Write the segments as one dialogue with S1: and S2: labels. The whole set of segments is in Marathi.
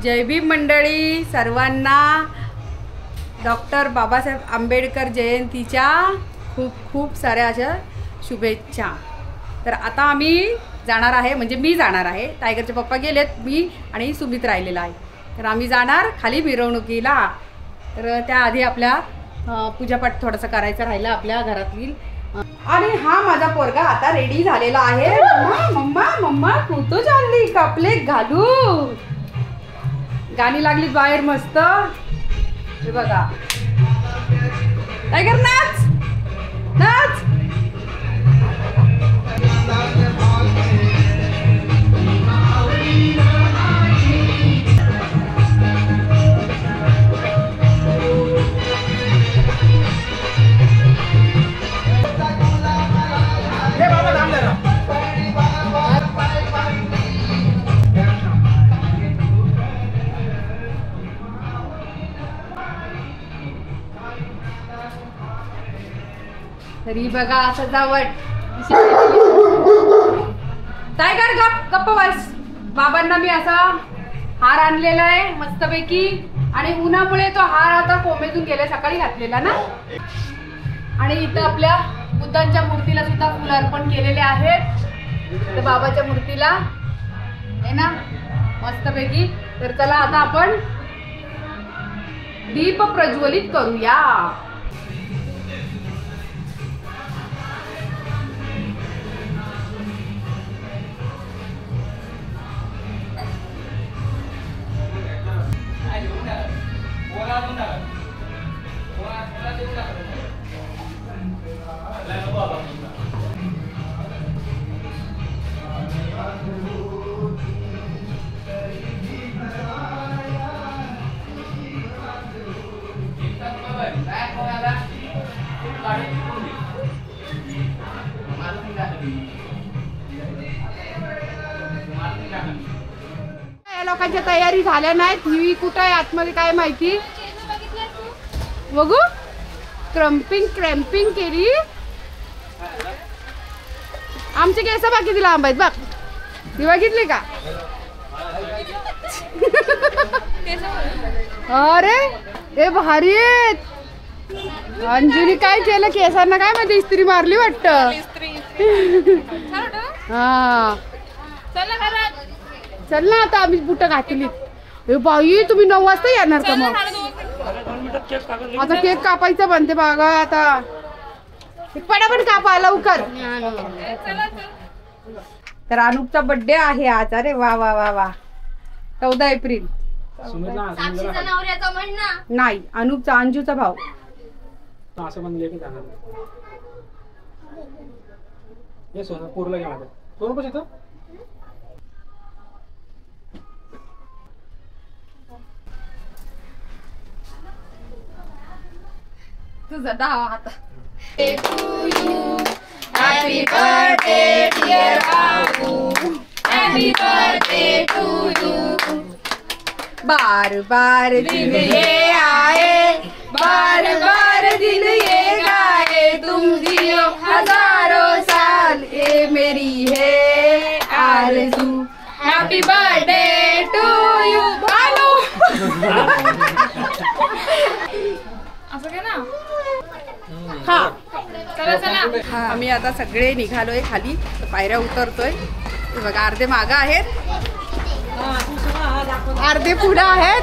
S1: जय भीम मंडळी, सर्वांना डॉक्टर बाबासाहेब आंबेडकर जयंतीच्या खूप खूप साऱ्या अशा शुभेच्छा। तर आता आम्ही जाणार आहे, म्हणजे मी जाणार आहे, टायगरचे पप्पा गेलेत, मी आणि सुमित राहिलेला आहे। तर आम्ही जाणार खाली मिरवणुकीला। तर त्याआधी आपल्या पूजापाठ थोडंसं करायचं राहिलं आपल्या घरातील। आणि हा माझा पोरगा आता रेडी झालेला आहे। मम्मा मम्मा मम्मा कुठं चालली? कपडे घालू, गाणी लागली बाहेर मस्त। हे बघा, टायगर नाच नाच। तरी बघा सजावट। टायगर गप्प बस। बाबांना मी असा हार आणलेला आहे मस्तपैकी, आणि उन्हामुळे तो हार आता कोमेतून गेला, सकाळी घातलेला ना। आणि इथं आपल्या बुद्धांच्या मूर्तीला सुद्धा फुल अर्पण केलेले आहेत, तर बाबाच्या मूर्तीला आहे ना मस्तपैकी। तर चला आता आपण दीप प्रज्वलित करूया। लोकांच्या तयारी झाल्या नाहीत, ही कुठं आहे आतमध्ये काय माहिती। बघू, क्रॅम्पिंग केली। आमचे केस बाकी दिला आंबा आहेत बघ, ती बघितली का? अरे हे भारी आहेत। अंजुनी काय केलं केसांना काय माहिती, इस्त्री मारली वाटतं। हा चल ना, आता आम्ही बुट घातली। ए बाई, तुम्ही 9 वाजता येणार का मग? आता केक कापायचं बनते बघा, आता पटापट कापा लवकर। तर अनुपचा बर्थडे आहे आज। अरे वा वा वा वा, 14 एप्रिल। नाही, अनुपचा, अंजूचा भाऊ। तुझा डावा हात। हॅपी बर्थडे डिअर बाबू, हॅपी बर्थडे टू यू। बार बार दिन ये आए, बार बार दिन ये गाए, तुम जियो हजारों साल, ये मेरी है आरज़ू। Happy birthday to you Balu. असं काय ना? हा चला चला, आम्ही आता सगळे निघालोय खाली, पायऱ्या उतरतोय। बघा, अर्धे मागं आहेत, अर्धे पुढे आहेत।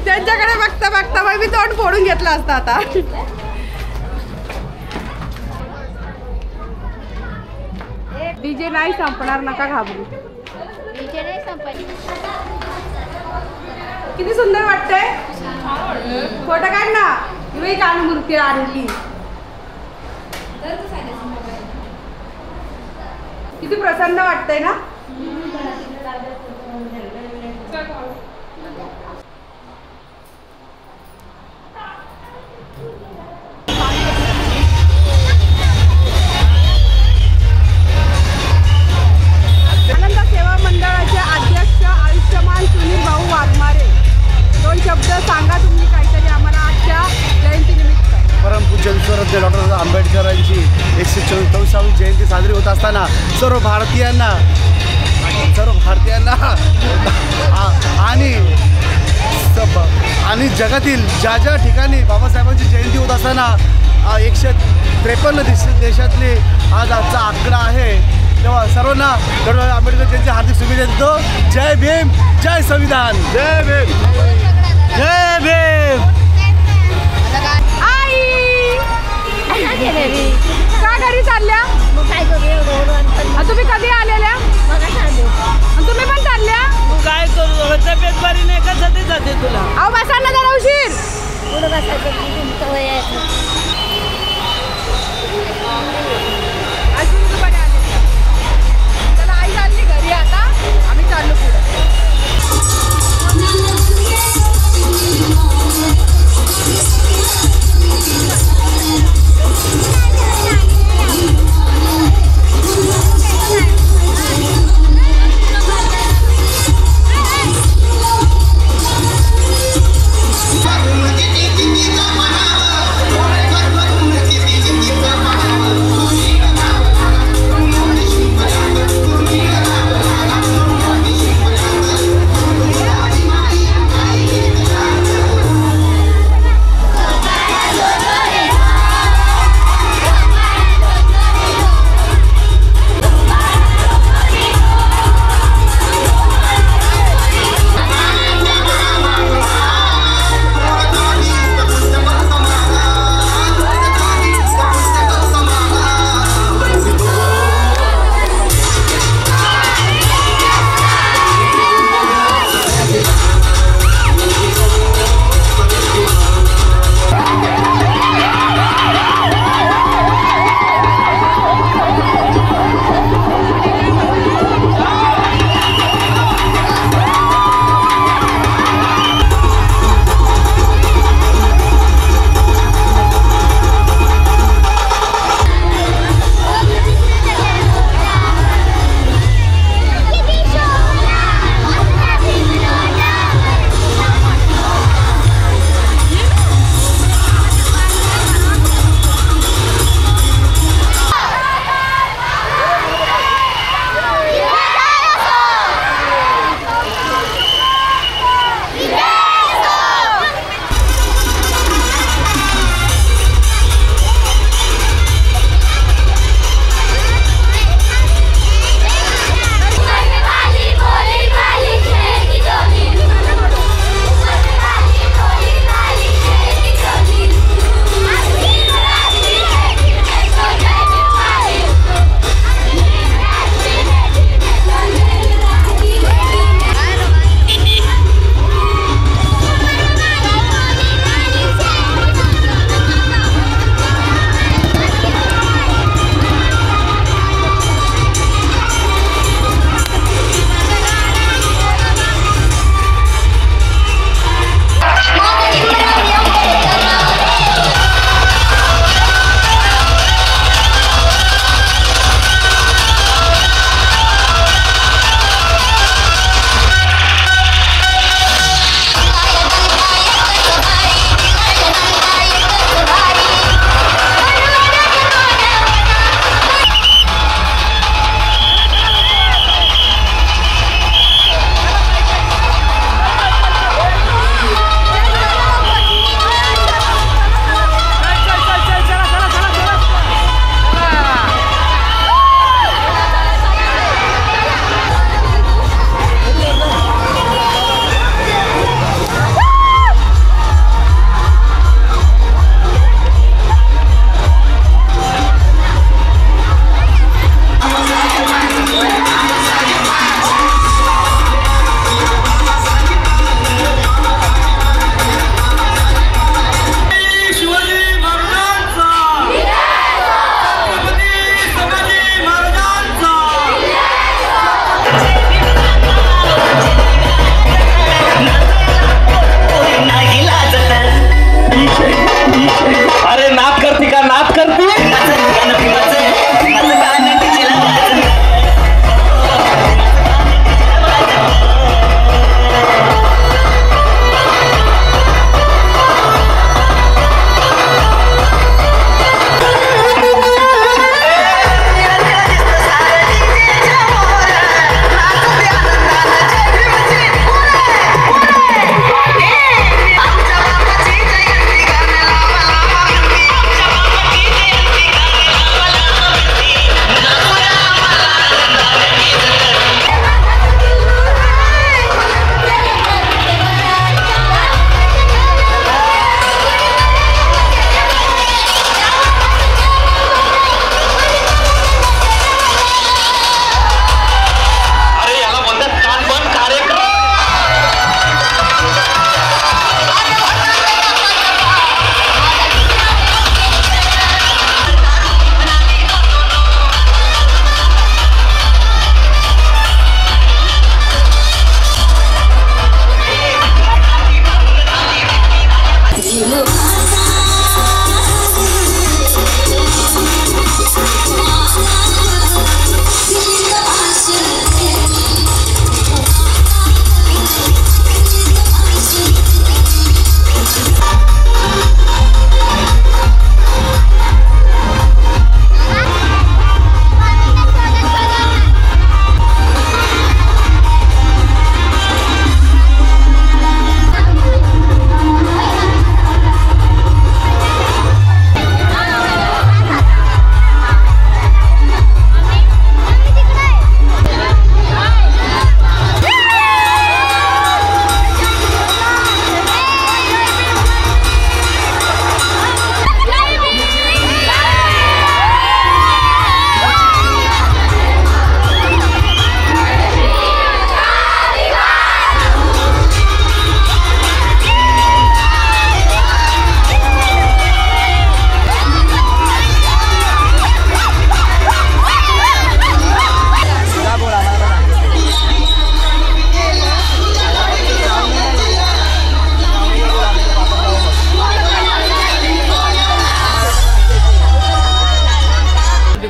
S1: त्यांच्याकडे बघता बघता मी तोंड फोडून घेतला असता आता। डीजे नाही संपणार, नका घाबरू। डीजे नाही संपणार। किती सुंदर वाटतंय, फोटो काढ ना। ही कान मूर्ती आणली, किती प्रसन्न वाटतंय ना। आनंद सेवा मंडळाचे अध्यक्ष आयुष्यमान सुनील भाऊ वाघमारे, 2 शब्द सांगा तुम्ही काहीतरी आम्हाला आजच्या जयंतीनिमित्त।
S2: परमपूज्य विश्वरत्न डॉक्टर आंबेडकरांची 144वी जयंती साजरी होत असताना सर्व भारतीयांना आणि जगातील ज्या ज्या ठिकाणी बाबासाहेबांची जयंती होत असताना 153 देशातले आज आजचा आकडा आहे, तेव्हा सर्वांना डॉक्टर आंबेडकर जयंती हार्दिक शुभेच्छा देतो. जय भीम, जय संविधान. जय भीम, जय भीम.
S1: आई का घरी चालल्या? तुम्ही कधी आलेल्या? तुम्ही पण चालल्या?
S3: काय करू, तब्येत बरी नाही, कसं जाते तुला?
S1: अहो बसा ना जरा उशीर. चला आई चालली घरी, आता आम्ही चाललो पुढे.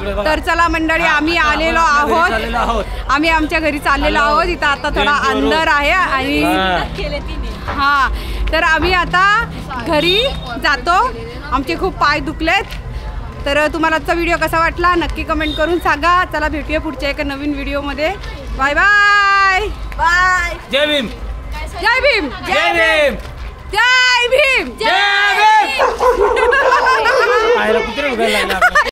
S3: तिकडे बघा.
S1: तर चला मंडळी, आम्ही आलेलो आहोत. आम्ही आमच्या घरी चाललेलो आहोत. इथं आता थोडा अंधार आहे आणि हा, तर आम्ही आता घरी जातो. आमचे खूप पाय दुखलेत. तर तुम्हाला आजचा व्हिडिओ कसा वाटला नक्की कमेंट करून सांगा. चला भेटूया पुढच्या एका नवीन व्हिडिओमध्ये. Bye bye bye.
S3: जय भीम.
S1: जय भीम.
S3: जय भीम.
S1: जय भीम.
S3: जय भीम. आयला कुत्रे बघायला लागला.